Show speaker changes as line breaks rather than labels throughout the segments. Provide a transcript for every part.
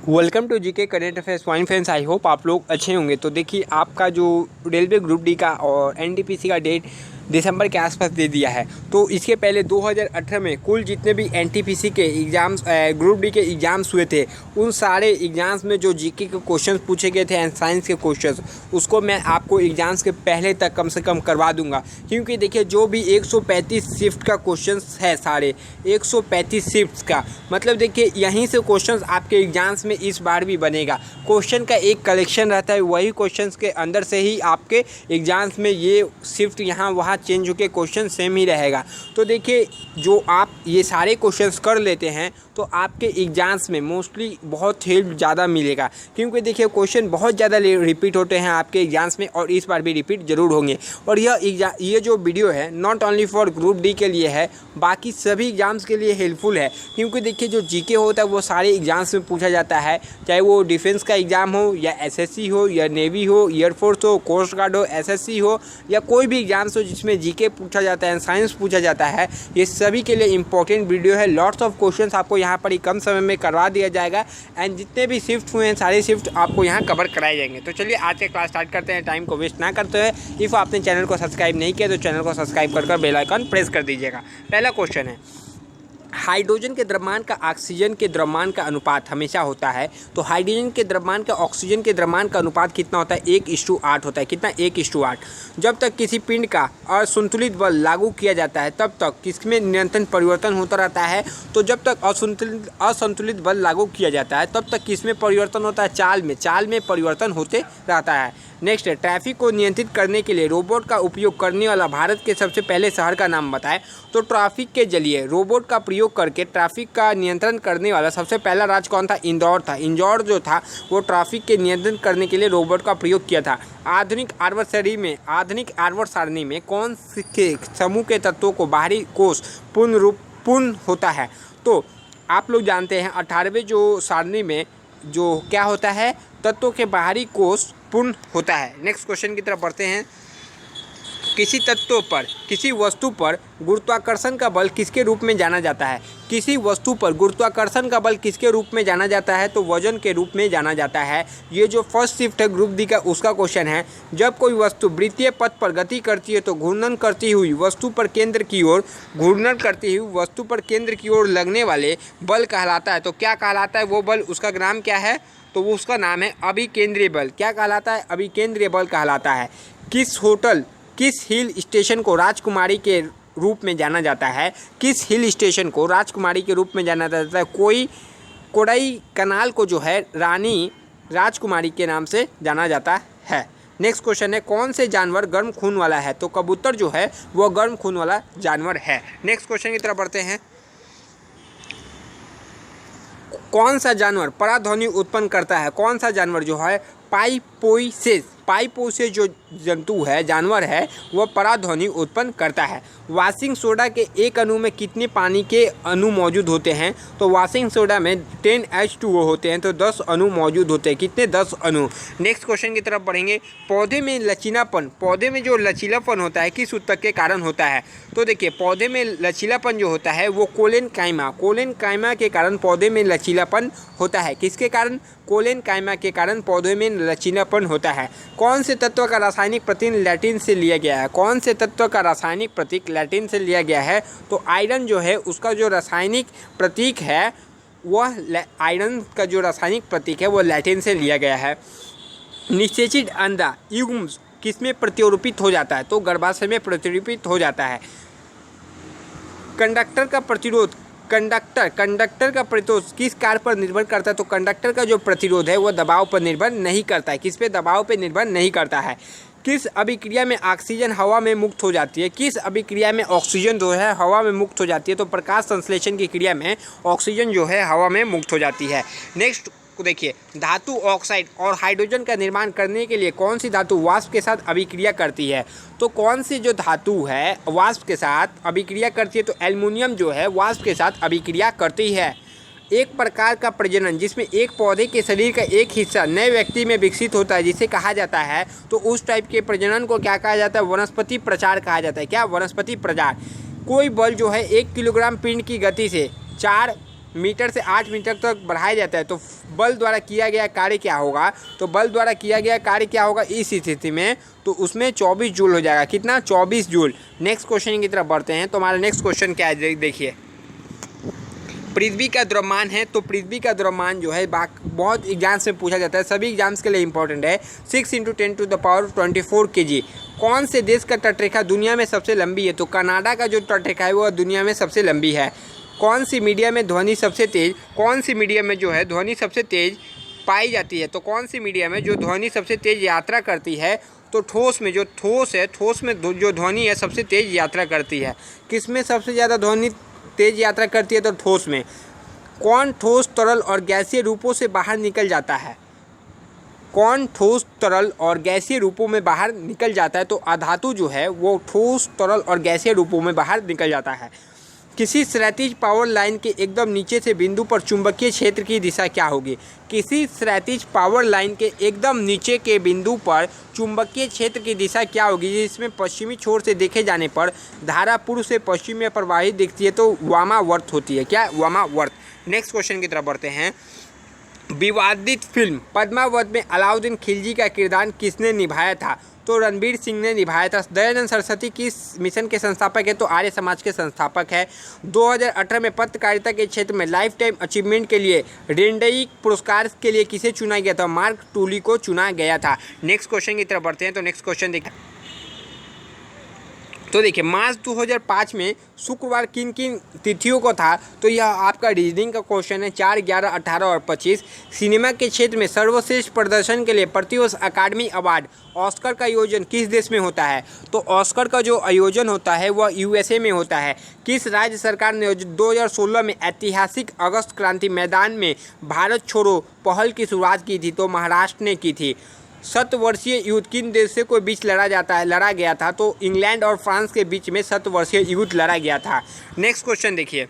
Welcome to GK current affairs fine friends. I hope आप लोग अच्छे होंगे। तो देखिए, आपका जो रेलवे ग्रुप डी का और एनटीपीसी का डेट दिसंबर के आसपास दे दिया है। तो इसके पहले 2018 में कुल जितने भी एनटीपीसी के एग्ज़ाम्स ग्रुप डी के एग्ज़ाम्स हुए थे, उन सारे एग्ज़ाम्स में जो जीके के क्वेश्चंस पूछे गए थे एंड साइंस के क्वेश्चंस, उसको मैं आपको एग्ज़ाम्स के पहले तक कम से कम करवा दूंगा। क्योंकि देखिए, जो भी 135 शिफ्ट का क्वेश्चंस है, सारे 135 शिफ्ट्स का मतलब देखिए, यहीं से क्वेश्चंस आपके एग्ज़ाम्स में इस बार भी बनेगा। क्वेश्चन का एक कलेक्शन रहता है, वही क्वेश्चंस के अंदर से ही आपके एग्ज़ाम्स में ये शिफ्ट यहाँ वहाँ चेंज होकर क्वेश्चन सेम ही रहेगा। तो देखिए, जो आप ये सारे क्वेश्चंस कर लेते हैं तो आपके एग्ज़ाम्स में मोस्टली बहुत हेल्प ज़्यादा मिलेगा। क्योंकि देखिए, क्वेश्चन बहुत ज़्यादा रिपीट होते हैं आपके एग्ज़ाम्स में और इस बार भी रिपीट ज़रूर होंगे। और ये जो वीडियो है not only for group D के लिए है, बाकी सभी एग्ज़ाम्स के लिए हेल्पफुल है। क्योंकि देखिए, जो जीके होता है वो सारे एग्ज़ाम्स में पूछा जाता है, चाहे वो डिफेंस का एग्ज़ाम हो या एसएससी हो या नेवी हो, एयरफोर्स हो, कोस्ट गार्ड हो, एसएससी हो या कोई भी एग्ज़ाम्स हो जिसमें जीके पूछा जाता है, साइंस पूछा जाता है, ये सभी के लिए इंपॉर्टेंट वीडियो है। लॉट्स ऑफ क्वेश्चंस आपको यहाँ पर ही कम समय में करवा दिया जाएगा एंड जितने भी शिफ्ट हुए हैं सारे शिफ्ट आपको यहाँ कवर कराए जाएंगे। तो चलिए आज के क्लास स्टार्ट करते हैं, टाइम को वेस्ट ना करते हुए। इफ़ आपने चैनल को सब्सक्राइब नहीं किया तो चैनल को सब्सक्राइब कर बेल आइकन प्रेस कर दीजिएगा। पहला क्वेश्चन है, हाइड्रोजन के द्रव्यमान का ऑक्सीजन के द्रव्यमान का अनुपात हमेशा होता है। तो हाइड्रोजन के द्रव्यमान का ऑक्सीजन के द्रव्यमान का अनुपात कितना होता है? 1:8 होता है। कितना? 1:8। जब तक किसी पिंड का असंतुलित बल लागू किया जाता है तब तक किसमें निरंतर परिवर्तन होता रहता है? तो जब तक असंतुलित बल लागू किया जाता है तब तक किसमें परिवर्तन होता है? चाल में परिवर्तन होते रहता है। नेक्स्ट है, ट्रैफिक को नियंत्रित करने के लिए रोबोट का उपयोग करने वाला भारत के सबसे पहले शहर का नाम बताएं। तो ट्रैफिक के जरिए रोबोट का प्रयोग करके ट्रैफिक का नियंत्रण करने वाला सबसे पहला राज्य कौन था? इंदौर था। इंदौर जो था वो ट्रैफिक के नियंत्रण करने के लिए रोबोट का प्रयोग किया था। आधुनिक आवर्त सारणी में कौन से समूह के तत्वों को बाहरी कोष पूर्ण होता है? तो आप लोग जानते हैं 18वें जो सारणी में जो क्या होता है, तत्वों के बाहरी कोष पूर्ण होता है। नेक्स्ट क्वेश्चन की तरफ बढ़ते हैं। किसी तत्व पर, किसी वस्तु पर गुरुत्वाकर्षण का बल किसके रूप में जाना जाता है? किसी वस्तु पर गुरुत्वाकर्षण का बल किसके रूप में जाना जाता है? तो वजन के रूप में जाना जाता है। ये जो फर्स्ट शिफ्ट है ग्रुप डी का, उसका क्वेश्चन है। जब कोई वस्तु वृत्तीय पथ पर गति करती है तो घूर्णन करती हुई वस्तु पर केंद्र की ओर लगने वाले बल कहलाता है। तो क्या कहलाता है वो बल? उसका नाम क्या है? तो वो उसका नाम है अभिकेंद्रीय बल। क्या कहलाता है? अभिकेंद्रीय बल कहलाता है। किस हिल स्टेशन को राजकुमारी के रूप में जाना जाता है? किस हिल स्टेशन को राजकुमारी के रूप में जाना जाता है? कोडाई कनाल को जो है रानी राजकुमारी के नाम से जाना जाता है। नेक्स्ट क्वेश्चन है, कौन से जानवर गर्म खून वाला है? तो कबूतर जो है वो गर्म खून वाला जानवर है। नेक्स्ट क्वेश्चन की तरफ बढ़ते हैं। कौन सा जानवर पराध्वनि उत्पन्न करता है? कौन सा जानवर जो है पाइपोसेस जो जंतु है, जानवर है, वह पराध्वनि उत्पन्न करता है। वाशिंग सोडा के एक अणु में कितने पानी के अणु मौजूद होते हैं? तो वाशिंग सोडा में 10H2O होते हैं, तो 10 अणु मौजूद होते हैं। कितने? 10 अणु। नेक्स्ट क्वेश्चन की तरफ बढ़ेंगे। पौधे में जो लचीलापन होता है किस ऊतक के कारण होता है? तो देखिए, पौधे में लचीलापन जो होता है वो कोलेन काइमा के कारण पौधे में लचीलापन होता है। किसके कारण? कोलेन काइमा के कारण पौधे में लचीलापन होता है। कौन से तत्व का रासायनिक प्रतीक लैटिन से लिया गया है? कौन से तत्व का रासायनिक प्रतीक लैटिन से लिया गया है? तो आयरन जो है उसका जो रासायनिक प्रतीक है वो लैटिन से लिया गया है। निषेचित अंडा युग्म किसमें प्रत्यारोपित हो जाता है? तो गर्भाशय में प्रत्यारोपित हो जाता है। कंडक्टर का प्रतिरोध किस कार्य पर निर्भर करता है? तो कंडक्टर का जो प्रतिरोध है वो दबाव पर निर्भर नहीं करता है। किस पे? दबाव पे निर्भर नहीं करता है। किस अभिक्रिया में ऑक्सीजन हवा में मुक्त हो जाती है? किस अभिक्रिया में ऑक्सीजन जो है हवा में मुक्त हो जाती है? तो प्रकाश संश्लेषण की क्रिया में ऑक्सीजन जो है हवा में मुक्त हो जाती है। नेक्स्ट को देखिए, धातु ऑक्साइड और हाइड्रोजन का निर्माण करने के लिए कौन सी धातु वाष्प के साथ अभिक्रिया करती है? तो कौन सी जो धातु है वाष्प के साथ अभिक्रिया करती है? तो एल्युमिनियम जो है वाष्प के साथ अभिक्रिया करती है। एक प्रकार का प्रजनन जिसमें एक पौधे के शरीर का एक हिस्सा नए व्यक्ति में विकसित होता है जिसे कहा जाता है, तो उस टाइप के प्रजनन को क्या कहा जाता है? वनस्पति प्रचार कहा जाता है। क्या? वनस्पति प्रचार। कोई बल जो है 1 किलोग्राम पिंड की गति से 4 मीटर से 8 मीटर तक बढ़ाया जाता है तो बल द्वारा किया गया कार्य क्या होगा? तो बल द्वारा किया गया कार्य क्या होगा इस स्थिति में? तो उसमें 24 जूल हो जाएगा। कितना? 24 जूल। नेक्स्ट क्वेश्चन की तरफ बढ़ते हैं। तो हमारा नेक्स्ट क्वेश्चन क्या है देखिए, पृथ्वी का द्रव्यमान है। तो पृथ्वी का द्रव्यमान जो है बहुत एग्जाम्स में पूछा जाता है, सभी एग्जाम्स के लिए इंपॉर्टेंट है। 6 × 10⁻24 kg। कौन से देश का तटरेखा दुनिया में सबसे लंबी है? तो कनाडा का जो तटरेखा है वो दुनिया में सबसे लंबी है। कौन सी मीडिया में ध्वनि सबसे तेज, कौन सी मीडिया में जो है ध्वनि सबसे तेज पाई जाती है? तो कौन सी मीडिया में जो ध्वनि सबसे तेज यात्रा करती है? तो ठोस में, जो ठोस है, ठोस में जो ध्वनि है सबसे तेज यात्रा करती है। किस में सबसे ज़्यादा ध्वनि तेज यात्रा करती है? तो ठोस में। कौन ठोस, तरल और गैसीय रूपों से बाहर निकल जाता है? कौन ठोस, तरल और गैसीय रूपों में बाहर निकल जाता है? तो अधातु जो है वो ठोस, तरल और गैसीय रूपों में बाहर निकल जाता है। किसी क्षैतिज पावर लाइन के एकदम नीचे से बिंदु पर चुंबकीय क्षेत्र की दिशा क्या होगी? किसी क्षैतिज पावर लाइन के एकदम नीचे के बिंदु पर चुंबकीय क्षेत्र की दिशा क्या होगी? जिसमें पश्चिमी छोर से देखे जाने पर धारा पूर्व से पश्चिम में प्रवाहित दिखती है तो वामावर्त होती है। क्या? वामावर्त। नेक्स्ट क्वेश्चन की तरफ बढ़ते हैं। विवादित फिल्म पद्मावत में अलाउद्दीन खिलजी का किरदार किसने निभाया था? तो रणवीर सिंह ने निभाया था। दयानंद सरस्वती किस मिशन के संस्थापक है? तो आर्य समाज के संस्थापक है। 2018 में पत्रकारिता के क्षेत्र में लाइफ टाइम अचीवमेंट के लिए रेंडई पुरस्कार के लिए किसे चुना गया था? मार्क टूली को चुना गया था। नेक्स्ट क्वेश्चन की तरफ बढ़ते हैं। तो नेक्स्ट क्वेश्चन देखिए मार्च 2005 में शुक्रवार किन किन तिथियों को था? तो यह आपका रीजनिंग का क्वेश्चन है। 4, 11, 18 और 25। सिनेमा के क्षेत्र में सर्वश्रेष्ठ प्रदर्शन के लिए प्रतिवर्ष अकादमी अवार्ड ऑस्कर का आयोजन किस देश में होता है? तो ऑस्कर का जो आयोजन होता है वह यूएसए में होता है। किस राज्य सरकार ने 2016 में ऐतिहासिक अगस्त क्रांति मैदान में भारत छोड़ो पहल की शुरुआत की थी? तो महाराष्ट्र ने की थी। 7 वर्षीय युद्ध किन देशों के बीच लड़ा गया था? तो इंग्लैंड और फ्रांस के बीच में 7 वर्षीय युद्ध लड़ा गया था। नेक्स्ट क्वेश्चन देखिए,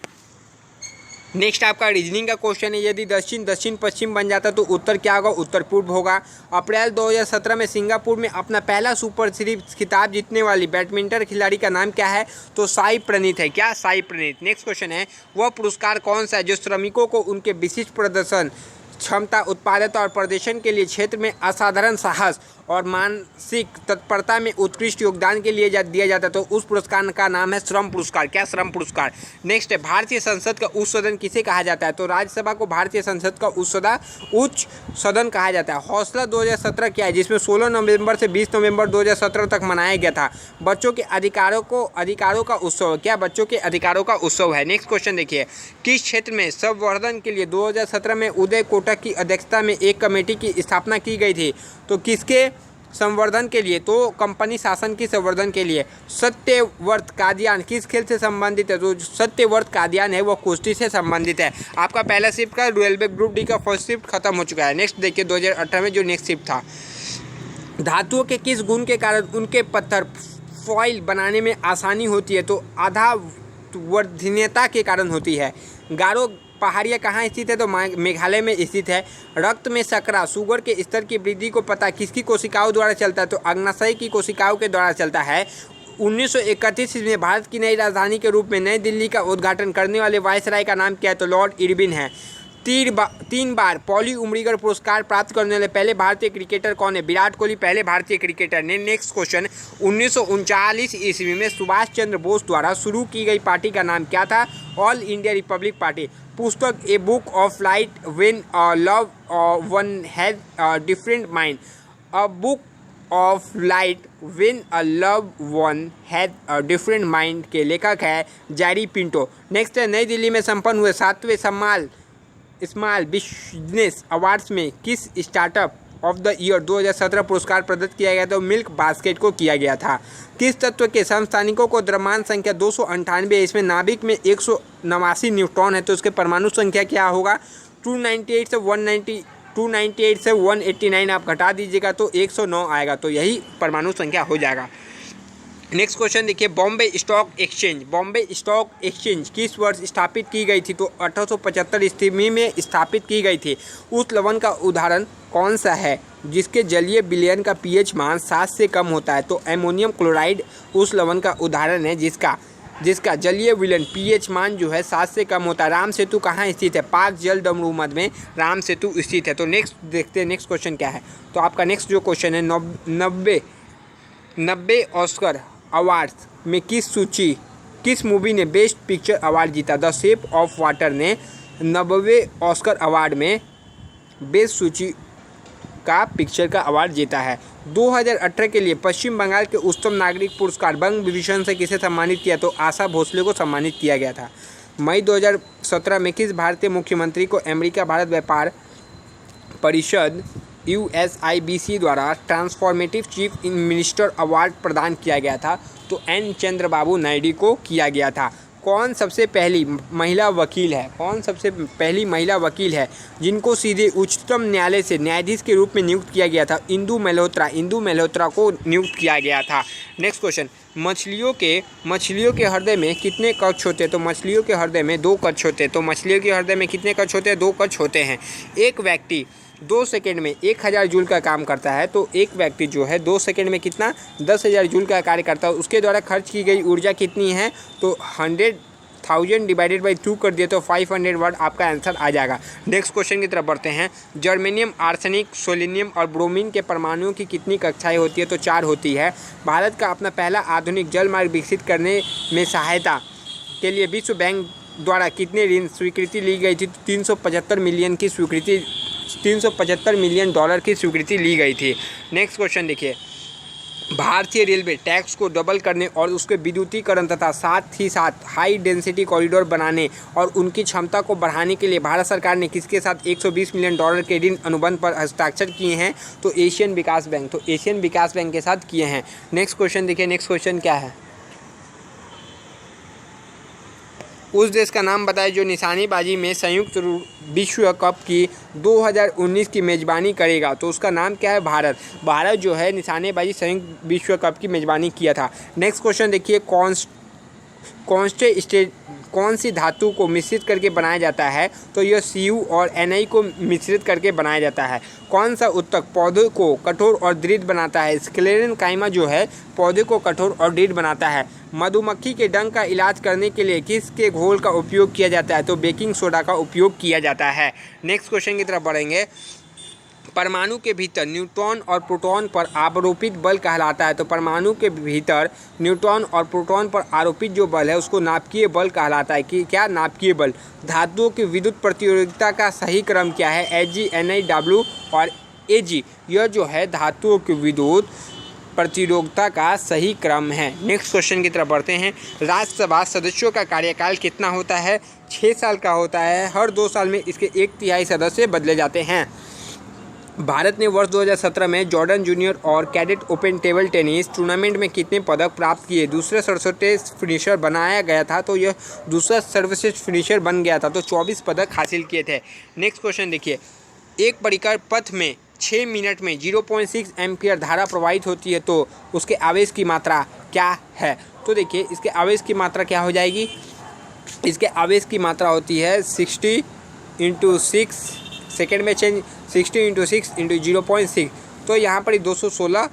नेक्स्ट आपका रीजनिंग का क्वेश्चन है। यदि दक्षिण दक्षिण पश्चिम बन जाता तो उत्तर क्या होगा? उत्तर पूर्व होगा। अप्रैल 2017 में सिंगापुर में अपना पहला सुपर सीरीज खिताब जीतने वाली बैडमिंटन खिलाड़ी का नाम क्या है? तो साई प्रणीत है। क्या? साई प्रणीत। नेक्स्ट क्वेश्चन है, वह पुरस्कार कौन सा है जो श्रमिकों को उनके विशिष्ट प्रदर्शन, क्षमता, उत्पादकता और प्रदर्शन के लिए क्षेत्र में असाधारण साहस और मानसिक तत्परता में उत्कृष्ट योगदान के लिए दिया जाता है? तो उस पुरस्कार का नाम है श्रम पुरस्कार। क्या? श्रम पुरस्कार। नेक्स्ट है, भारतीय संसद का उच्च सदन किसे कहा जाता है? तो राज्यसभा को भारतीय संसद का उच्च सदन कहा जाता है। हौसला 2017 क्या है जिसमें 16 नवंबर से 20 नवंबर 2017 तक मनाया गया था? बच्चों के अधिकारों का उत्सव। क्या? बच्चों के अधिकारों का उत्सव है। नेक्स्ट क्वेश्चन देखिए, किस क्षेत्र में संवर्धन के लिए 2017 में उदय कोटक की अध्यक्षता में एक कमेटी की स्थापना की गई थी? तो किसके संवर्धन के लिए? तो कंपनी शासन की संवर्धन के लिए। सत्यव्रत कादियान किस खेल से संबंधित है? तो सत्यव्रत कादियान है वो कुश्ती से संबंधित है। आपका पहला शिफ्ट का रेलवे ग्रुप डी का फर्स्ट शिफ्ट खत्म हो चुका है। नेक्स्ट देखिए 2018 में जो नेक्स्ट शिफ्ट था, धातुओं के किस गुण के कारण उनके पत्थर फॉइल बनाने में आसानी होती है? तो आधावर्धनीयता के कारण होती है। गारो पहाड़ियाँ कहाँ स्थित है? तो मेघालय में स्थित है। रक्त में शर्करा शुगर के स्तर की वृद्धि को पता किसकी कोशिकाओं द्वारा चलता है? तो अग्नाशय की कोशिकाओं के द्वारा चलता है। 1931 में भारत की नई राजधानी के रूप में नई दिल्ली का उद्घाटन करने वाले वायसराय का नाम क्या है? तो लॉर्ड इरविन है। 3 बार पॉली उमरीगर पुरस्कार प्राप्त करने वाले पहले भारतीय क्रिकेटर कौन है? विराट कोहली पहले भारतीय क्रिकेटर ने। नेक्स्ट क्वेश्चन, 1939 ईस्वी में सुभाष चंद्र बोस द्वारा शुरू की गई पार्टी का नाम क्या था? All India republic party. पुस्तक a book of light when love one has different mind. A book of light when a love one has a different mind के लेखक है जैरी पिंटो। नेक्स्ट है, नई दिल्ली में संपन्न हुए 7वें स्मॉल बिजनेस अवार्ड्स में किस स्टार्टअप ऑफ द ईयर 2017 पुरस्कार प्रदत्त किया गया? तो मिल्क बास्केट को किया गया था। किस तत्व के समस्थानिकों को द्रव्यमान संख्या 298 है? इसमें नाभिक में 189 न्यूट्रॉन है तो उसके परमाणु संख्या क्या होगा? 298 से 189 आप घटा दीजिएगा तो 109 आएगा, तो यही परमाणु संख्या हो जाएगा। नेक्स्ट क्वेश्चन देखिए, बॉम्बे स्टॉक एक्सचेंज किस वर्ष स्थापित की गई थी? तो 1875 ईस्वी में स्थापित की गई थी। उस लवण का उदाहरण कौन सा है जिसके जलीय विलयन का पीएच मान 7 से कम होता है? तो एमोनियम क्लोराइड उस लवण का उदाहरण है जिसका जिसका जलीय विलयन pH मान जो है 7 से कम होता है। राम सेतु कहाँ स्थित है? पाक जल डमरू मध्य में राम सेतु स्थित है। तो नेक्स्ट देखते हैं नेक्स्ट क्वेश्चन क्या है। तो आपका नेक्स्ट जो क्वेश्चन है 90 ऑस्कर अवार्ड्स में किस मूवी ने बेस्ट पिक्चर अवार्ड जीता? द शेप ऑफ वाटर ने 90वें ऑस्कर अवार्ड में बेस्ट सूची का पिक्चर का अवार्ड जीता है। 2018 के लिए पश्चिम बंगाल के उच्चतम नागरिक पुरस्कार बंग विभूषण से किसे सम्मानित किया? तो आशा भोसले को सम्मानित किया गया था। मई 2017 में किस भारतीय मुख्यमंत्री को अमेरिका भारत व्यापार परिषद USIBC द्वारा ट्रांसफॉर्मेटिव चीफ मिनिस्टर अवार्ड प्रदान किया गया था? तो N चंद्रबाबू नायडू को किया गया था। कौन सबसे पहली महिला वकील है जिनको सीधे उच्चतम न्यायालय से न्यायाधीश के रूप में नियुक्त किया गया था? इंदु मल्होत्रा को नियुक्त किया गया था। नेक्स्ट क्वेश्चन, मछलियों के हृदय में कितने कक्ष होते हैं? तो मछलियों के हृदय में 2 कक्ष होते हैं। तो मछलियों के हृदय में कितने कक्ष होते हैं? 2 कक्ष होते हैं। एक व्यक्ति 2 सेकंड में 1000 जूल का काम करता है। तो एक व्यक्ति जो है 2 सेकंड में कितना 10,000 जूल का कार्य करता है। उसके द्वारा खर्च की गई ऊर्जा कितनी है? तो 100,000 डिवाइडेड बाई 2 कर दिए तो 500 वाट आपका आंसर आ जाएगा। नेक्स्ट क्वेश्चन की तरफ बढ़ते हैं। जर्मेनियम, आर्सेनिक, सोलेनियम और ब्रोमीन के परमाणुओं की कितनी कक्षाएं होती है? तो 4 होती है। भारत का अपना पहला आधुनिक जल मार्ग विकसित करने में सहायता के लिए विश्व बैंक द्वारा कितने ऋण स्वीकृति ली गई थी? 375 मिलियन $375 की स्वीकृति ली गई थी। नेक्स्ट क्वेश्चन देखिए, भारतीय रेलवे टैक्स को डबल करने और उसके विद्युतीकरण तथा साथ ही साथ हाई डेंसिटी कॉरिडोर बनाने और उनकी क्षमता को बढ़ाने के लिए भारत सरकार ने किसके साथ $120 मिलियन के ऋण अनुबंध पर हस्ताक्षर किए हैं? तो एशियन विकास बैंक के साथ किए हैं। नेक्स्ट क्वेश्चन देखिए, नेक्स्ट क्वेश्चन क्या है? उस देश का नाम बताएं जो निशानेबाजी में संयुक्त विश्व कप की 2019 की मेज़बानी करेगा। तो उसका नाम क्या है? भारत जो है निशानेबाजी संयुक्त विश्व कप की मेज़बानी किया था। नेक्स्ट क्वेश्चन देखिए, कौन सी धातु को मिश्रित करके बनाया जाता है? तो यह Cu और Na को मिश्रित करके बनाया जाता है। कौन सा उत्तक पौधे को कठोर और दृढ़ बनाता है? स्क्लेरेनकाइमा जो है पौधे को कठोर और दृढ़ बनाता है। मधुमक्खी के डंक का इलाज करने के लिए किसके घोल का उपयोग किया जाता है? तो बेकिंग सोडा का उपयोग किया जाता है। नेक्स्ट क्वेश्चन की तरफ बढ़ेंगे। परमाणु के भीतर न्यूट्रॉन और प्रोटॉन पर आरोपित बल कहलाता है। तो परमाणु के भीतर न्यूट्रॉन और प्रोटॉन पर आरोपित जो बल है उसको नाभिकीय बल कहलाता है। कि क्या? नाभिकीय बल। धातुओं की विद्युत प्रतिरोधकता का सही क्रम क्या है? Ag, Ni, W और Ag। यह जो है धातुओं की विद्युत प्रतिरोधकता का सही क्रम है। नेक्स्ट क्वेश्चन की तरफ बढ़ते हैं। राज्यसभा सदस्यों का कार्यकाल कितना होता है? 6 साल का होता है। हर 2 साल में इसके 1/3 सदस्य बदले जाते हैं। भारत ने वर्ष 2017 में जॉर्डन जूनियर और cadet open table tennis tournament में कितने पदक प्राप्त किए? दूसरे सर्वश्रेष्ठ फिनिशर बनाया गया था। तो यह दूसरा सर्वश्रेष्ठ फिनिशर बन गया था। तो 24 पदक हासिल किए थे। नेक्स्ट क्वेश्चन देखिए, एक परिकर पथ में 6 मिनट में 0.6 एम्पियर धारा प्रवाहित होती है तो उसके आवेश की मात्रा क्या है? तो देखिए इसके आवेश की मात्रा क्या हो जाएगी? इसके आवेश की मात्रा होती है 60 × 6 सेकेंड में चेंज 60 × 6 × 0.6। तो यहाँ पर 216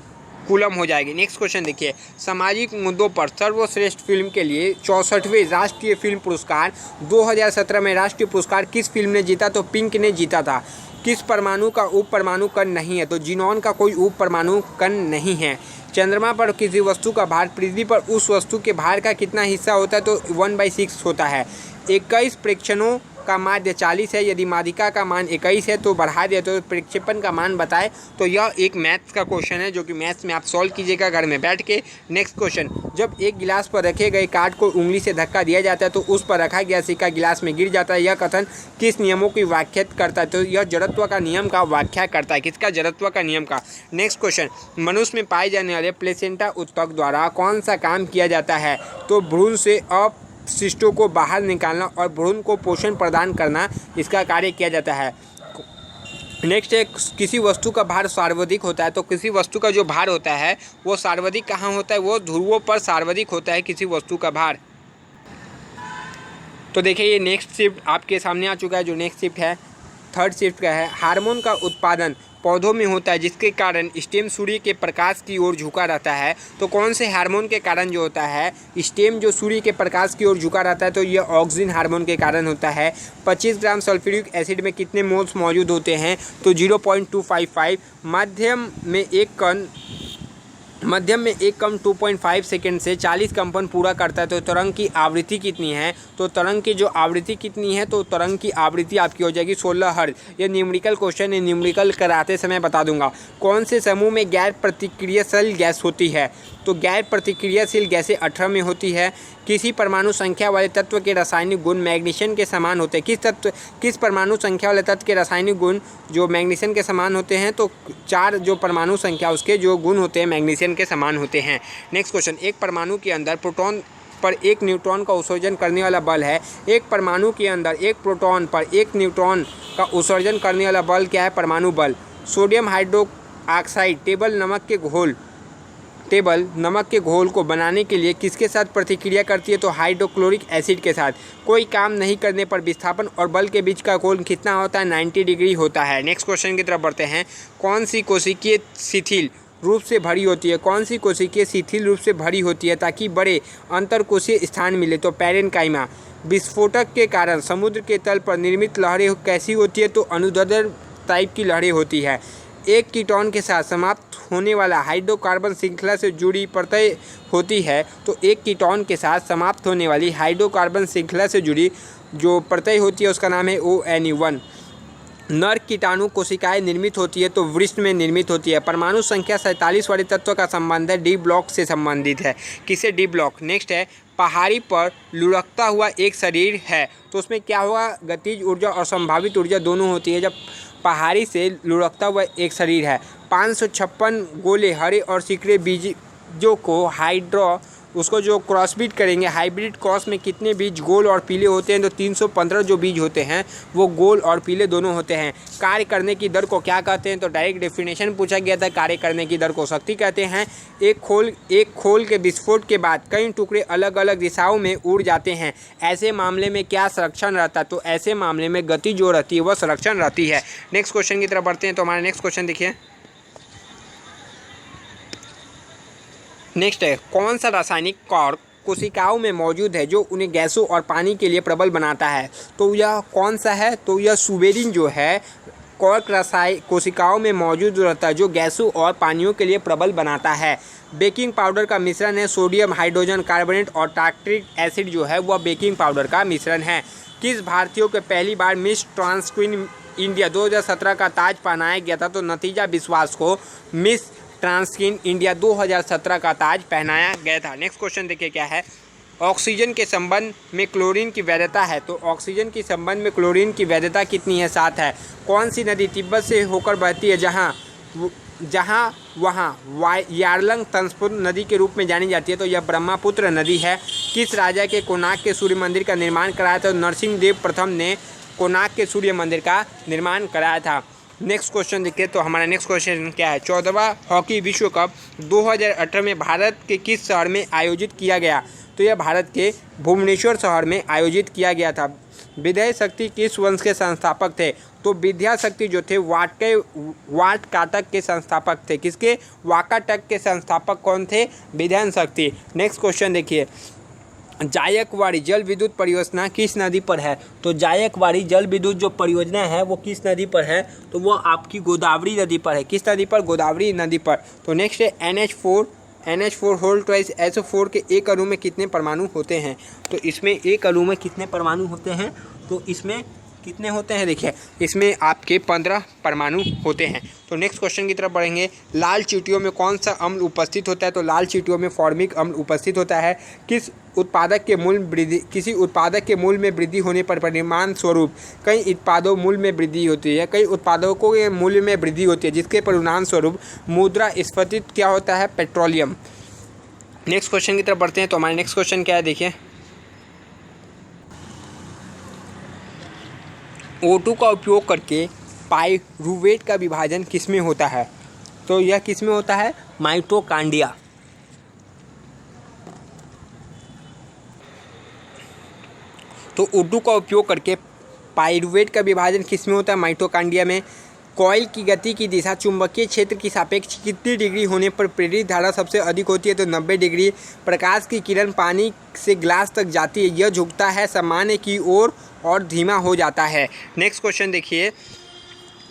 कूलम हो जाएगी। नेक्स्ट क्वेश्चन देखिए, सामाजिक मुद्दों पर सर्वश्रेष्ठ फिल्म के लिए 64वें राष्ट्रीय फिल्म पुरस्कार 2017 में राष्ट्रीय पुरस्कार किस फिल्म ने जीता? तो पिंक ने जीता था। किस परमाणु का उप परमाणु कण नहीं है? तो जीनॉन का कोई उप परमाणु कण नहीं है। चंद्रमा पर किसी वस्तु का भार पृथ्वी पर उस वस्तु के भार का कितना हिस्सा होता है? तो 1/6 होता है। 21 प्रेक्षणों का माध्य 40 है। यदि माध्यिका का मान 21 है तो बढ़ा दिया तो प्रक्षेपण का मान बताएं। तो यह एक मैथ्स का क्वेश्चन है जो कि मैथ्स में आप सॉल्व कीजिएगा घर में बैठ के। नेक्स्ट क्वेश्चन, जब एक गिलास पर रखे गए कार्ड को उंगली से धक्का दिया जाता है तो उस पर रखा गया सिक्का गिलास में गिर जाता है। यह कथन किस नियमों की व्याख्या करता है? तो यह जड़त्व का नियम का व्याख्या करता है। किसका? जड़त्व का नियम का। नेक्स्ट क्वेश्चन, मनुष्य में पाए जाने वाले प्लेसेंटा उत्तक द्वारा कौन सा काम किया जाता है? तो भ्रूण से अपशिष्टों को बाहर निकालना और भ्रूण को पोषण प्रदान करना इसका कार्य किया जाता है। नेक्स्ट है, किसी वस्तु का भार सार्वधिक होता है। तो किसी वस्तु का जो भार होता है वो सार्वधिक कहाँ होता है? वो ध्रुवों पर सार्वधिक होता है किसी वस्तु का भार। तो देखिए ये नेक्स्ट शिफ्ट आपके सामने आ चुका है। जो नेक्स्ट शिफ्ट है 3rd शिफ्ट का है। हार्मोन का उत्पादन पौधों में होता है जिसके कारण स्टेम सूर्य के प्रकाश की ओर झुका रहता है। तो कौन से हार्मोन के कारण जो होता है स्टेम जो सूर्य के प्रकाश की ओर झुका रहता है, तो यह ऑक्सीजन हार्मोन के कारण होता है। 25 ग्राम सल्फ्यूरिक एसिड में कितने मोल्स मौजूद होते हैं, तो 0.255। मध्यम में एक कण 2.5 सेकेंड से 40 कंपन पूरा करता है। तो तरंग की आवृत्ति कितनी है, तो तरंग की जो आवृत्ति कितनी है, तो तरंग की आवृत्ति आपकी हो जाएगी 16 हर्ट्ज। ये न्यूमेरिकल क्वेश्चन है, न्यूमेरिकल कराते समय बता दूंगा। कौन से समूह में गैर प्रतिक्रियाशील गैस होती है, तो गैर प्रतिक्रियाशील गैसें 18 में होती है। किसी परमाणु संख्या वाले तत्व के रासायनिक गुण मैग्नीशियम के समान होते हैं। किस परमाणु संख्या वाले तत्व के रासायनिक गुण जो मैग्नीशियम के समान होते हैं, तो 4 जो परमाणु संख्या उसके जो गुण होते हैं मैग्नीशियम के समान होते हैं। नेक्स्ट क्वेश्चन, एक परमाणु के अंदर प्रोटॉन पर 1 न्यूट्रॉन का उत्सर्जन करने वाला बल है। एक परमाणु के अंदर 1 प्रोटॉन पर 1 न्यूट्रॉन का उत्सर्जन करने वाला बल क्या है, परमाणु बल। सोडियम हाइड्रोक्साइड टेबल नमक के घोल को बनाने के लिए किसके साथ प्रतिक्रिया करती है, तो हाइड्रोक्लोरिक एसिड के साथ। कोई काम नहीं करने पर विस्थापन और बल के बीच का कोण कितना होता है, 90 डिग्री होता है। नेक्स्ट क्वेश्चन की तरफ बढ़ते हैं। कौन सी कोशिकीय शिथिल रूप से भरी होती है, कौन सी कोशिकीय शिथिल रूप से भरी होती है ताकि बड़े अंतरकोशीय स्थान मिले, तो पैरेन्काइमा। विस्फोटक के कारण समुद्र के तल पर निर्मित लहरें कैसी होती है, तो अनुदैर्ध्य टाइप की लहरें होती है। एक कीटोन के साथ समाप्त होने वाला हाइड्रोकार्बन श्रृंखला से जुड़ी प्रत्यय होती है, तो एक कीटोन के साथ समाप्त होने वाली हाइड्रोकार्बन श्रृंखला से जुड़ी जो प्रत्यय होती है उसका नाम है ONE1। नर कीटाणु कोशिकाएं निर्मित होती है, तो वृष्ण में निर्मित होती है। परमाणु संख्या 47 वाले तत्व का संबंध है डी ब्लॉक से संबंधित है। किसे, डी ब्लॉक। नेक्स्ट है, पहाड़ी पर लुढ़कता हुआ एक शरीर है, तो उसमें क्या होगा, गतिज ऊर्जा और संभावित ऊर्जा दोनों होती है। जब पहाड़ी से लुढ़कता हुआ एक शरीर है, 556 गोले हरे और सिकरे बीजों को उसको जो क्रॉसबीट करेंगे, हाइब्रिड क्रॉस में कितने बीज गोल और पीले होते हैं, तो 315 जो बीज होते हैं वो गोल और पीले दोनों होते हैं। कार्य करने की दर को क्या कहते हैं, तो डायरेक्ट डेफिनेशन पूछा गया था, कार्य करने की दर को शक्ति कहते हैं। एक खोल के विस्फोट के बाद कई टुकड़े अलग अलग दिशाओं में उड़ जाते हैं, ऐसे मामले में क्या संरक्षण रहता है, तो ऐसे मामले में गति जो रहती है वह संरक्षण रहती है। नेक्स्ट क्वेश्चन की तरफ बढ़ते हैं। तो हमारा नेक्स्ट क्वेश्चन देखिए। नेक्स्ट है, कौन सा रासायनिक कॉर्क कोशिकाओं में मौजूद है जो उन्हें गैसों और पानी के लिए प्रबल बनाता है, तो यह कौन सा है, तो यह सुबेरिन जो है कॉर्क कोशिकाओं में मौजूद रहता है जो गैसों और पानियों के लिए प्रबल बनाता है। बेकिंग पाउडर का मिश्रण है सोडियम हाइड्रोजन कार्बोनेट और टार्ट्रिक एसिड जो है वह बेकिंग पाउडर का मिश्रण है। किस भारतीयों को पहली बार मिस ट्रांसक्वीन इंडिया 2017 का ताज पहनाया गया था, तो नतीजा विश्वास को मिस ट्रांसक्वीन इंडिया 2017 का ताज पहनाया गया था। नेक्स्ट क्वेश्चन देखिए क्या है। ऑक्सीजन के संबंध में क्लोरीन की वैधता है, तो ऑक्सीजन के संबंध में क्लोरीन की वैधता कितनी है, 7 है। कौन सी नदी तिब्बत से होकर बहती है वहाँ यारलंग तंसपुर नदी के रूप में जानी जाती है, तो यह ब्रह्मपुत्र नदी है। किस राजा के कोणार्क के सूर्य मंदिर का निर्माण कराया था, तो नरसिंहदेव प्रथम ने कोणार्क के सूर्य मंदिर का निर्माण कराया था। नेक्स्ट क्वेश्चन देखिए। तो हमारा नेक्स्ट क्वेश्चन क्या है, 14वां हॉकी विश्व कप 2018 में भारत के किस शहर में आयोजित किया गया, तो यह भारत के भुवनेश्वर शहर में आयोजित किया गया था। विजय शक्ति किस वंश के संस्थापक थे, तो विद्याशक्ति जो थे वाटकाटक के संस्थापक थे। किसके, वाकाटक के संस्थापक कौन थे, विजय शक्ति। नेक्स्ट क्वेश्चन देखिए। जायकवाड़ी जल विद्युत परियोजना किस नदी पर है, तो जायकवाड़ी जल विद्युत जो परियोजना है वो किस नदी पर है, तो वो आपकी गोदावरी नदी पर है। किस नदी पर, गोदावरी नदी पर। तो नेक्स्ट है NH4 होल ट्वाइस SO4 के एक अणु में कितने परमाणु होते हैं, तो इसमें एक अणु में कितने परमाणु होते हैं, तो इसमें कितने होते हैं, देखिए इसमें आपके 15 परमाणु होते हैं। तो नेक्स्ट क्वेश्चन की तरफ बढ़ेंगे। लाल चींटियों में कौन सा अम्ल उपस्थित होता है, तो लाल चींटियों में फॉर्मिक अम्ल उपस्थित होता है। किसी उत्पादक के मूल्य में वृद्धि होने पर परिणाम स्वरूप कई उत्पादों मूल्य में वृद्धि होती है, कई उत्पादों के मूल्य में वृद्धि होती है, जिसके परिणाम स्वरूप मुद्रास्फीति क्या होता है, पेट्रोलियम। नेक्स्ट क्वेश्चन की तरफ बढ़ते हैं। तो हमारा नेक्स्ट क्वेश्चन क्या है, देखिए। O2 का उपयोग करके पाइरूवेट का विभाजन किसमें होता है, तो यह किसमें होता है, माइटोकांड्रिया। तो O2 का उपयोग करके पाइरूवेट का विभाजन किसमें होता है, माइटोकांड्रिया में। कॉइल की गति की दिशा चुंबकीय क्षेत्र की सापेक्ष कितनी डिग्री होने पर प्रेरित धारा सबसे अधिक होती है? तो 90 डिग्री। प्रकाश की किरण पानी से ग्लास तक जाती है, यह झुकता है सामान्य की ओर और धीमा हो जाता है। नेक्स्ट क्वेश्चन देखिए,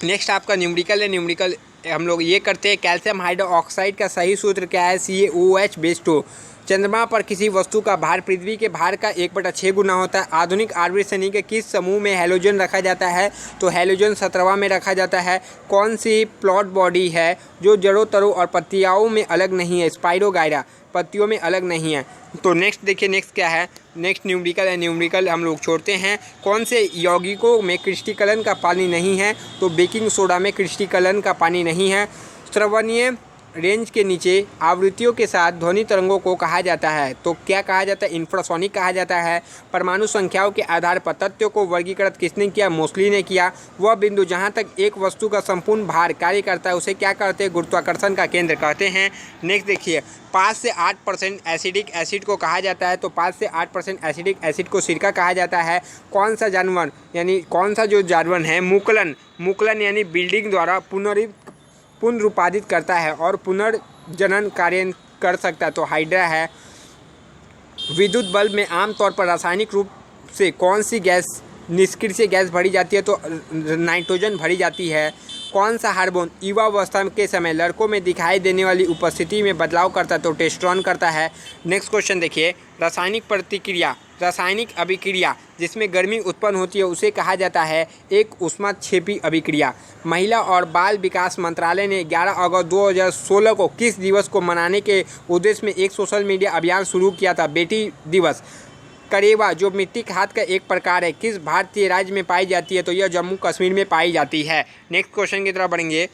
नेक्स्ट आपका न्यूमेरिकल है। न्यूमेरिकल हम लोग ये करते हैं, कैल्शियम हाइड्रोक्साइड का सही सूत्र क्या है? CaOH/2। चंद्रमा पर किसी वस्तु का भार पृथ्वी के भार का 1/6 गुना होता है। आधुनिक आणविक श्रेणी के किस समूह में हैलोजन रखा जाता है? तो हैलोजन 17वां में रखा जाता है। कौन सी प्लॉट बॉडी है जो जड़ों तरों और पत्तियों में अलग नहीं है? स्पाइरोगाइरा, पत्तियों में अलग नहीं है। तो नेक्स्ट देखिए, नेक्स्ट क्या है? नेक्स्ट न्यूमेरिकल है। न्यूमेरिकल हम लोग छोड़ते हैं। कौन से यौगिकों में क्रिस्टलीकरण का पानी नहीं है? तो बेकिंग सोडा में क्रिस्टलीकरण का पानी नहीं है। श्रवणीय रेंज के नीचे आवृत्तियों के साथ ध्वनि तरंगों को कहा जाता है, तो क्या कहा जाता है? इंफ्रासोनिक कहा जाता है। परमाणु संख्याओं के आधार पर तथ्यों को वर्गीकृत किसने किया? मोस्ली ने किया। वह बिंदु जहां तक एक वस्तु का संपूर्ण भार कार्य करता है उसे क्या कहते हैं? गुरुत्वाकर्षण का केंद्र कहते हैं। नेक्स्ट देखिए, 5 से 8% एसिडिक एसिड को कहा जाता है, तो 5 से 8% एसिडिक एसिड को सिरका कहा जाता है। कौन सा जानवर यानी कौन सा जो जानवर है मुकलन यानी बिल्डिंग द्वारा पुनरुत्पादित करता है और पुनर्जनन कार्य कर सकता है? तो हाइड्रा है। विद्युत बल्ब में आमतौर पर रासायनिक रूप से कौन सी गैस निष्क्रिय गैस भरी जाती है? तो नाइट्रोजन भरी जाती है। कौन सा हार्मोन युवावस्था के समय लड़कों में दिखाई देने वाली उपस्थिति में बदलाव करता है? तो टेस्टोस्टेरोन करता है। नेक्स्ट क्वेश्चन देखिए, रासायनिक अभिक्रिया जिसमें गर्मी उत्पन्न होती है उसे कहा जाता है एक ऊष्माक्षेपी अभिक्रिया। महिला और बाल विकास मंत्रालय ने 11 अगस्त 2016 को किस दिवस को मनाने के उद्देश्य में एक सोशल मीडिया अभियान शुरू किया था? बेटी दिवस। करेवा जो मिट्टी खाद का एक प्रकार है किस भारतीय राज्य में पाई जाती है? तो यह जम्मू कश्मीर में पाई जाती है। नेक्स्ट क्वेश्चन की तरफ बढ़ेंगे।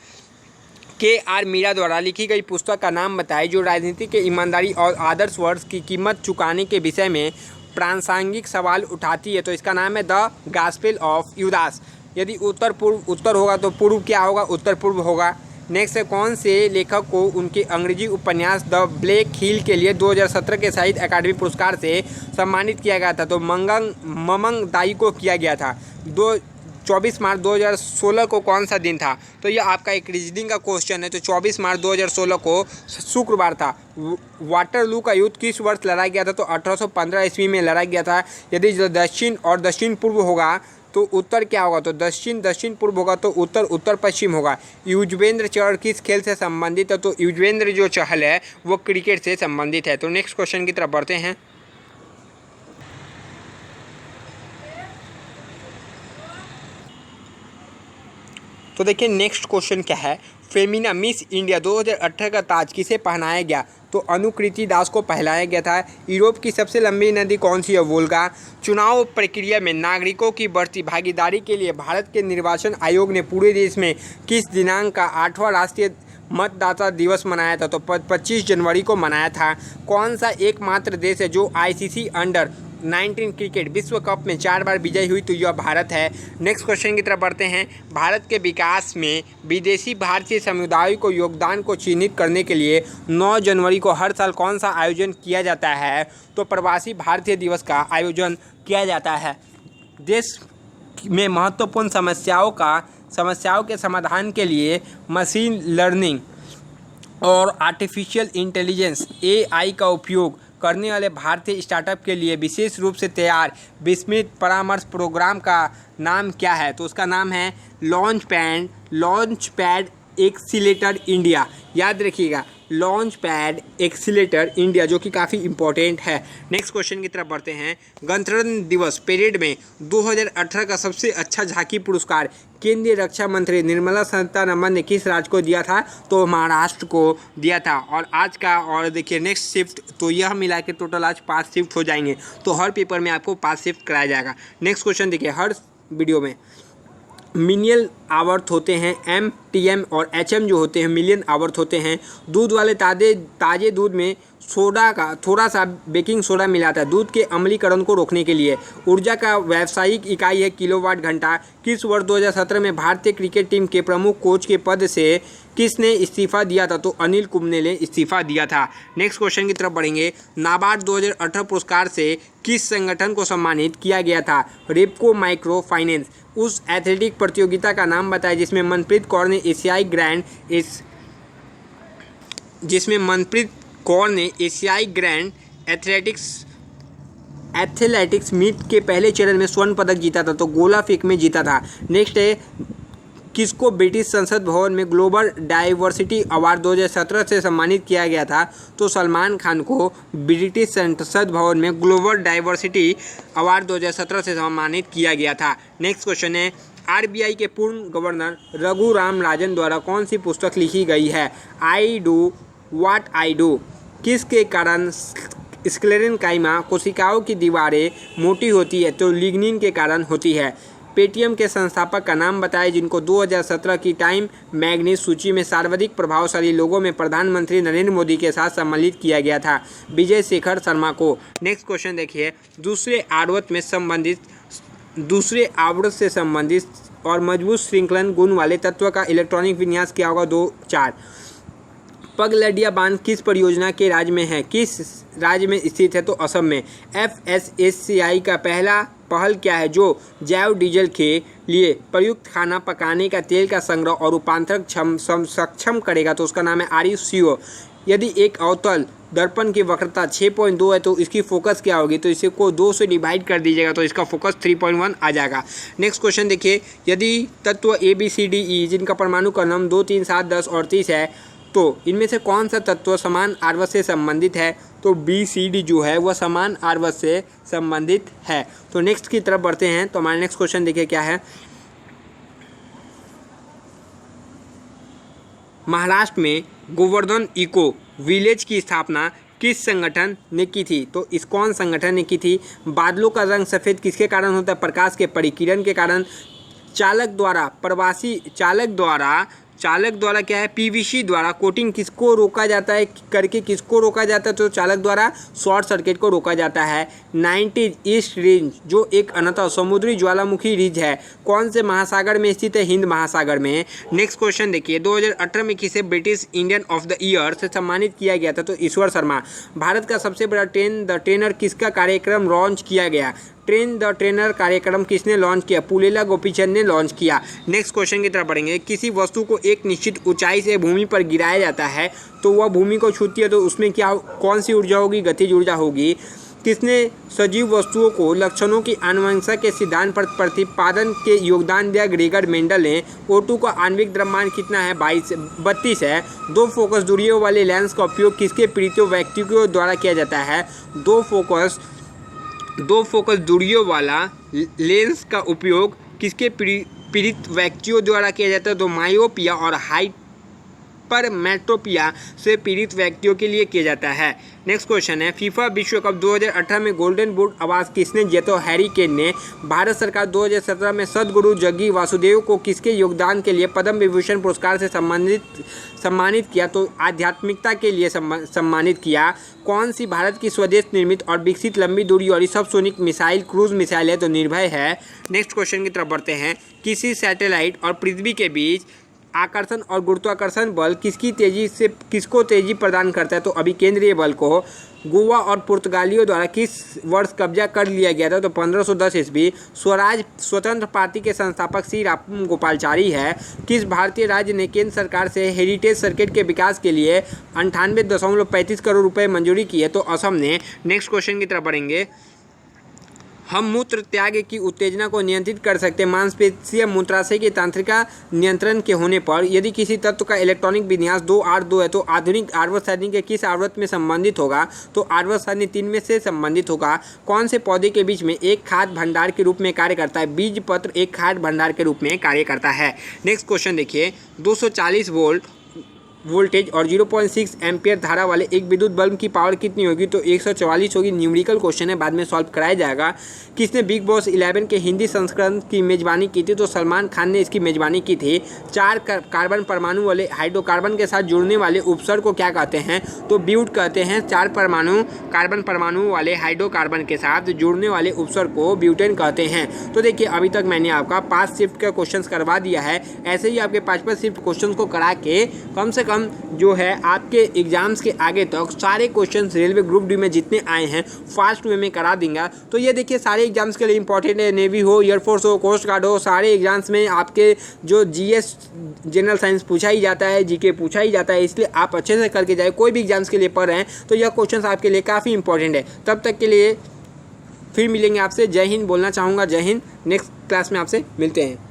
KR मीरा द्वारा लिखी गई पुस्तक का नाम बताएं जो राजनीति के ईमानदारी और आदर्श वर्ष की कीमत चुकाने के विषय में प्रासंगिक सवाल उठाती है। तो इसका नाम है द गॉस्पेल ऑफ यूदास। यदि उत्तर होगा तो पूर्व क्या होगा? उत्तर पूर्व होगा। नेक्स्ट है, कौन से लेखक को उनके अंग्रेजी उपन्यास द ब्लैक हील के लिए 2017 के साहित्य अकादमी पुरस्कार से सम्मानित किया गया था? तो ममंग दाई को किया गया था। 24 मार्च 2016 को कौन सा दिन था? तो यह आपका एक रीजनिंग का क्वेश्चन है। तो 24 मार्च 2016 को शुक्रवार था। वाटरलू का युद्ध किस वर्ष लड़ा गया था? तो 1815 ईस्वी में लड़ा गया था। यदि दक्षिण और दक्षिण पूर्व होगा तो उत्तर क्या होगा? तो दक्षिण पूर्व होगा तो उत्तर पश्चिम होगा। युजवेंद्र चहल किस खेल से संबंधित है? तो युजवेंद्र जो चहल है वो क्रिकेट से संबंधित है। तो नेक्स्ट क्वेश्चन की तरफ बढ़ते हैं। तो देखिए, नेक्स्ट क्वेश्चन क्या है? फेमिना मिस इंडिया 2018 का ताज किसे पहनाया गया? तो अनुकृति दास को पहनाया गया था। यूरोप की सबसे लंबी नदी कौन सी है? वोल्गा। चुनाव प्रक्रिया में नागरिकों की बढ़ती भागीदारी के लिए भारत के निर्वाचन आयोग ने पूरे देश में किस दिनांक का 8वां राष्ट्रीय मतदाता दिवस मनाया था? तो 25 जनवरी को मनाया था। कौन सा एकमात्र देश है जो ICC अंडर-19 क्रिकेट विश्व कप में 4 बार विजयी हुई? तो यह भारत है। नेक्स्ट क्वेश्चन की तरफ बढ़ते हैं। भारत के विकास में विदेशी भारतीय समुदाय को योगदान को चिन्हित करने के लिए 9 जनवरी को हर साल कौन सा आयोजन किया जाता है? तो प्रवासी भारतीय दिवस का आयोजन किया जाता है। देश में महत्वपूर्ण समस्याओं के समाधान के लिए मशीन लर्निंग और आर्टिफिशियल इंटेलिजेंस AI का उपयोग करने वाले भारतीय स्टार्टअप के लिए विशेष रूप से तैयार विस्मृत परामर्श प्रोग्राम का नाम क्या है? तो उसका नाम है लॉन्च पैड एक्सीलेटर इंडिया। याद रखिएगा, लॉन्च पैड एक्सीलेटर इंडिया, जो कि काफ़ी इंपॉर्टेंट है। नेक्स्ट क्वेश्चन की तरफ बढ़ते हैं। गणतंत्र दिवस परेड में 2018 का सबसे अच्छा झांकी पुरस्कार केंद्रीय रक्षा मंत्री निर्मला सीतारमण ने किस राज्य को दिया था? तो महाराष्ट्र को दिया था। और आज का और देखिए नेक्स्ट शिफ्ट, तो यह मिला के टोटल आज 5 शिफ्ट हो जाएंगे। तो हर पेपर में आपको 5 शिफ्ट कराया जाएगा। नेक्स्ट क्वेश्चन देखिए, हर वीडियो में मिलियन आवर्त होते हैं। MTM और HM जो होते हैं मिलियन आवर्त होते हैं। दूध वाले ताज़े दूध में सोडा का थोड़ा सा बेकिंग सोडा मिलाता है दूध के अम्लीकरण को रोकने के लिए। ऊर्जा का व्यावसायिक इकाई है किलोवाट घंटा। किस वर्ष 2017 में भारतीय क्रिकेट टीम के प्रमुख कोच के पद से किसने इस्तीफा दिया था? तो अनिल कुंबले ने इस्तीफा दिया था। नेक्स्ट क्वेश्चन की तरफ बढ़ेंगे। नाबार्ड 2018 पुरस्कार से किस संगठन को सम्मानित किया गया था? Repco micro finance. उस एथलेटिक प्रतियोगिता का नाम बताएं जिसमें मनप्रीत कौर ने एशियाई ग्रैंड एथलेटिक्स मीट के पहले चरण में स्वर्ण पदक जीता था? तो गोला फेंक में जीता था। नेक्स्ट है, किसको ब्रिटिश संसद भवन में ग्लोबल डाइवर्सिटी अवार्ड 2017 से सम्मानित किया गया था? तो सलमान खान को ब्रिटिश संसद भवन में ग्लोबल डाइवर्सिटी अवार्ड 2017 से सम्मानित किया गया था। नेक्स्ट क्वेश्चन है, आरबीआई के पूर्व गवर्नर रघुराम राजन द्वारा कौन सी पुस्तक लिखी गई है? I do what I do. किसके कारण स्क्लेरेनकाइमा कोशिकाओं की दीवारें मोटी होती है? तो लिग्निन के कारण होती है। पेटीएम के संस्थापक का नाम बताएं जिनको 2017 की टाइम मैगजीन सूची में सर्वाधिक प्रभावशाली लोगों में प्रधानमंत्री नरेंद्र मोदी के साथ सम्मिलित किया गया था? विजय शेखर शर्मा को। नेक्स्ट क्वेश्चन देखिए, दूसरे आवृत्त से संबंधित और मजबूत श्रृंखलन गुण वाले तत्व का इलेक्ट्रॉनिक विन्यास क्या होगा? 2-4। पगलडिया बांध किस परियोजना के राज्य में है? किस राज्य में स्थित है? तो असम में। FSSAI का पहल क्या है जो जैव डीजल के लिए प्रयुक्त खाना पकाने का तेल का संग्रह और रूपांतरण सक्षम करेगा? तो उसका नाम है RUCO। यदि एक अवतल दर्पण की वक्रता 6.2 है तो इसकी फोकस क्या होगी? तो इसे को 2 से डिवाइड कर दीजिएगा तो इसका फोकस 3.1 आ जाएगा। नेक्स्ट क्वेश्चन देखिए, यदि तत्व ABCDE जिनका परमाणु क्रम 2, 3, 7, 10 और 30 है तो इनमें से कौन सा तत्व समान आवर्त से संबंधित है? तो BCD जो है वह समान आवर्त से संबंधित है। तो नेक्स्ट की तरफ बढ़ते हैं। तो हमारा नेक्स्ट क्वेश्चन देखिए क्या है। महाराष्ट्र में गोवर्धन इको विलेज की स्थापना किस संगठन ने की थी? तो इस्कॉन संगठन ने की थी। बादलों का रंग सफ़ेद किसके कारण होता है? प्रकाश के परिकिरण के कारण। चालक द्वारा क्या है? PVC द्वारा कोटिंग किसको रोका जाता है किसको रोका जाता है? तो चालक द्वारा शॉर्ट सर्किट को रोका जाता है। 90 ईस्ट रेंज जो एक अनंत समुद्री ज्वालामुखी रिज है कौन से महासागर में स्थित है? हिंद महासागर में। नेक्स्ट क्वेश्चन देखिए, 2018 में किसे British Indian of the year से सम्मानित किया गया था? तो ईश्वर शर्मा। भारत का सबसे बड़ा ट्रेन द ट्रेनर किसका कार्यक्रम लॉन्च किया गया? ट्रेन द ट्रेनर कार्यक्रम किसने लॉन्च किया? पुलेला गोपीचंद ने लॉन्च किया। नेक्स्ट क्वेश्चन की तरफ बढ़ेंगे। किसी वस्तु को एक निश्चित ऊंचाई से भूमि पर गिराया जाता है तो वह भूमि को छूती है तो उसमें कौन सी ऊर्जा होगी? गतिज ऊर्जा होगी। किसने सजीव वस्तुओं को लक्षणों की आनुवंशिकता के सिद्धांत पर प्रतिपादन के योगदान दिया? ग्रेगर मेंडल ने। O2 का आणविक द्रव्यमान कितना है? 32 है। 2 फोकस दूरियों वाले लेंस का उपयोग किसके पीड़ित व्यक्तियों द्वारा किया जाता है? दो फोकस दूरियों वाला लेंस का उपयोग किसके पीड़ित व्यक्तियों द्वारा किया जाता है? तो मायोपिया और हाइपरमेट्रोपिया से पीड़ित व्यक्तियों के लिए किया जाता है। नेक्स्ट क्वेश्चन है, फीफा विश्व कप 2018 में गोल्डन बूट अवार्ड किसने जीता? तो हैरी केन ने। भारत सरकार 2017 में सदगुरु जग्गी वासुदेव को किसके योगदान के लिए पद्म विभूषण पुरस्कार से सम्मानित किया? तो आध्यात्मिकता के लिए सम्मानित किया। कौन सी भारत की स्वदेश निर्मित और विकसित लंबी दूरी और सबसोनिक मिसाइल क्रूज मिसाइल है? तो निर्भय है। नेक्स्ट क्वेश्चन की तरफ बढ़ते हैं। किसी सैटेलाइट और पृथ्वी के बीच आकर्षण और गुरुत्वाकर्षण बल किसको तेजी प्रदान करता है? तो अभिकेंद्रीय बल को। गोवा और पुर्तगालियों द्वारा किस वर्ष कब्जा कर लिया गया था? तो 1510 ईस्वी। स्वराज स्वतंत्र पार्टी के संस्थापक श्री राम गोपालचारी है। किस भारतीय राज्य ने केंद्र सरकार से हेरिटेज सर्किट के विकास के लिए 98.35 करोड़ रुपए मंजूरी की है? तो असम ने। नेक्स्ट क्वेश्चन की तरफ बढ़ेंगे। हम मूत्र त्याग की उत्तेजना को नियंत्रित कर सकते हैं मांसपेशीय मूत्राशय की तंत्रिका नियंत्रण के होने पर। यदि किसी तत्व का इलेक्ट्रॉनिक विन्यास 282 है तो आधुनिक आवर्त सारणी के किस आवर्त में संबंधित होगा? तो आवर्त सारणी 3 में से संबंधित होगा। कौन से पौधे के बीच में एक खाद्य भंडार के रूप में कार्य करता है? बीज पत्र एक खाद्य भंडार के रूप में कार्य करता है। नेक्स्ट क्वेश्चन देखिए, 240 वोल्ट वोल्टेज और 0.6 एम्पियर धारा वाले एक विद्युत बल्ब की पावर कितनी होगी? तो 144 होगी। न्यूमेरिकल क्वेश्चन है, बाद में सॉल्व कराया जाएगा। किसने बिग बॉस 11 के हिंदी संस्करण की मेजबानी की थी? तो सलमान खान ने इसकी मेजबानी की थी। 4 कार्बन परमाणु वाले हाइड्रोकार्बन के साथ जुड़ने वाले उपसर्ग को क्या कहते हैं? तो ब्यूट कहते हैं। 4 परमाणु कार्बन परमाणु वाले हाइड्रोकार्बन के साथ जुड़ने वाले उपसर्ग को ब्यूटेन कहते हैं। तो देखिए अभी तक मैंने आपका 5 शिफ्ट का क्वेश्चन करवा दिया है। ऐसे ही आपके 5 शिफ्ट क्वेश्चन को करा के कम से कम जो है आपके एग्जाम्स के आगे तक सारे क्वेश्चंस रेलवे ग्रुप डी में जितने आए हैं फास्ट वे में करा दूंगा। तो ये देखिए सारे एग्जाम्स के लिए इंपॉर्टेंट है। नेवी हो, एयरफोर्स हो, कोस्ट गार्ड हो, सारे एग्जाम्स में आपके जो जीएस जनरल साइंस पूछा ही जाता है, जीके पूछा ही जाता है, इसलिए आप अच्छे से करके जाए। कोई भी एग्जाम्स के लिए पढ़ रहे हैं तो यह क्वेश्चन आपके लिए काफ़ी इंपॉर्टेंट है। तब तक के लिए फिर मिलेंगे आपसे। जय हिंद बोलना चाहूँगा। जय हिंद। नेक्स्ट क्लास में आपसे मिलते हैं।